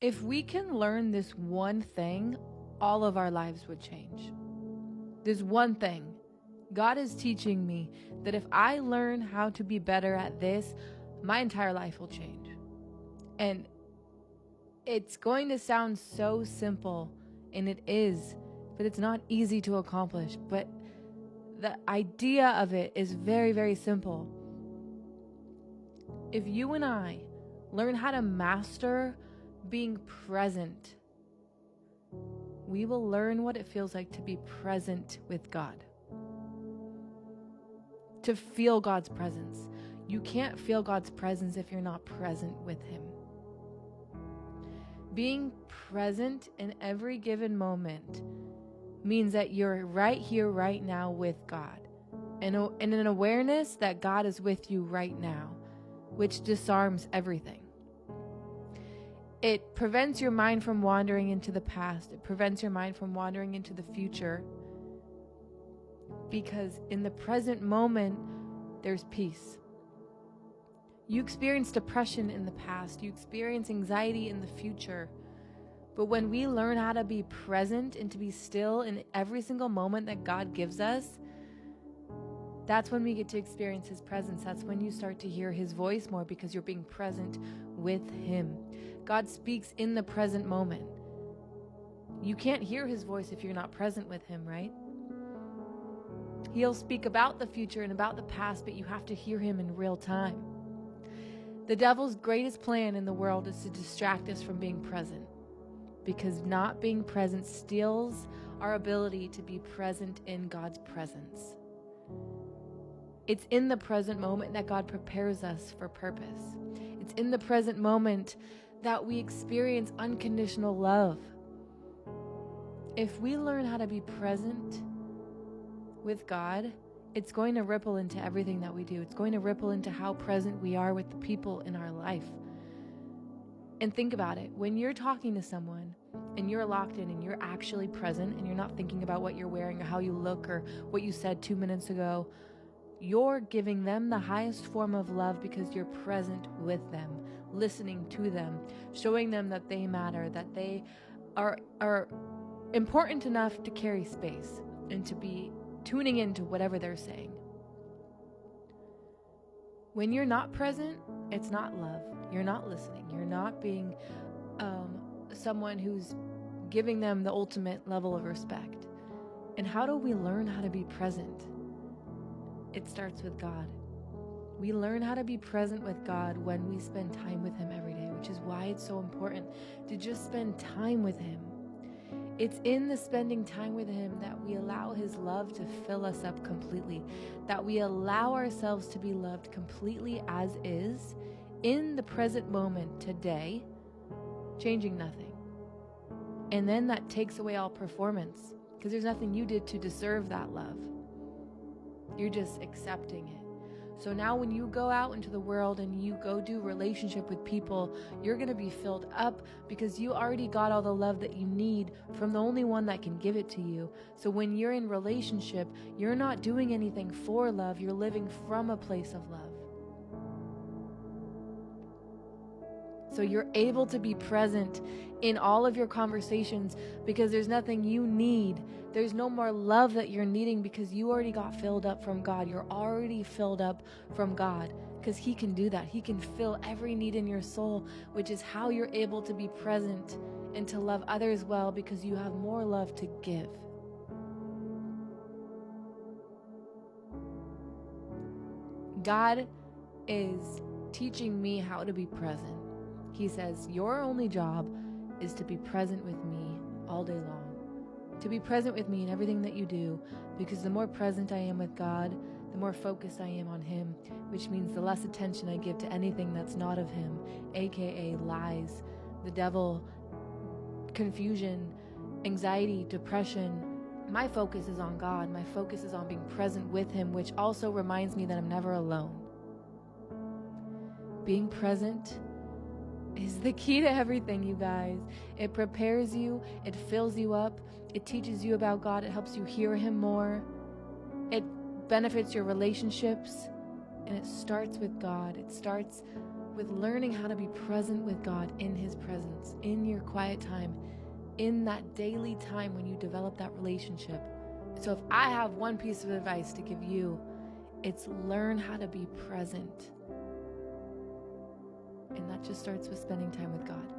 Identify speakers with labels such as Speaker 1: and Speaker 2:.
Speaker 1: If we can learn this one thing, all of our lives would change. This one thing. God is teaching me that if I learn how to be better at this, my entire life will change. And it's going to sound so simple, and it is, but it's not easy to accomplish. But the idea of it is very, very simple. If you and I learn how to master being present, we will learn what it feels like to be present with God. To feel God's presence. You can't feel God's presence if you're not present with Him. Being present in every given moment means that you're right here, right now with God. And an awareness that God is with you right now, which disarms everything. It prevents your mind from wandering into the past. It prevents your mind from wandering into the future. Because in the present moment, there's peace. You experience depression in the past. You experience anxiety in the future. But when we learn how to be present and to be still in every single moment that God gives us, that's when we get to experience His presence. That's when you start to hear His voice more because you're being present with Him. God speaks in the present moment. You can't hear His voice if you're not present with Him, right? He'll speak about the future and about the past, but you have to hear Him in real time. The devil's greatest plan in the world is to distract us from being present, because not being present steals our ability to be present in God's presence. It's in the present moment that God prepares us for purpose. It's in the present moment that we experience unconditional love. If we learn how to be present with God, it's going to ripple into everything that we do. It's going to ripple into how present we are with the people in our life. And think about it. When you're talking to someone and you're locked in and you're actually present and you're not thinking about what you're wearing or how you look or what you said 2 minutes ago, you're giving them the highest form of love because you're present with them, listening to them, showing them that they matter, that they are important enough to carry space and to be tuning into whatever they're saying. When you're not present, it's not love. You're not listening. You're not being someone who's giving them the ultimate level of respect. And how do we learn how to be present? It starts with God. We learn how to be present with God when we spend time with Him every day, which is why it's so important to just spend time with Him. It's in the spending time with Him that we allow His love to fill us up completely, that we allow ourselves to be loved completely as is, in the present moment today, changing nothing. And then that takes away all performance, because there's nothing you did to deserve that love. You're just accepting it. So now when you go out into the world and you go do relationship with people, you're going to be filled up because you already got all the love that you need from the only one that can give it to you. So when you're in relationship, you're not doing anything for love. You're living from a place of love. So you're able to be present in all of your conversations because there's nothing you need. There's no more love that you're needing because you already got filled up from God. You're already filled up from God because He can do that. He can fill every need in your soul, which is how you're able to be present and to love others well because you have more love to give. God is teaching me how to be present. He says, your only job is to be present with me all day long. To be present with me in everything that you do, because the more present I am with God, the more focused I am on Him, which means the less attention I give to anything that's not of Him, aka lies, the devil, confusion, anxiety, depression. My focus is on God. My focus is on being present with Him, which also reminds me that I'm never alone. Being present is the key to everything, you guys. It prepares you, it fills you up, it teaches you about God, it helps you hear Him more, it benefits your relationships, and it starts with God. It starts with learning how to be present with God in His presence, in your quiet time, in that daily time when you develop that relationship. So if I have one piece of advice to give you, it's learn how to be present. And that just starts with spending time with God.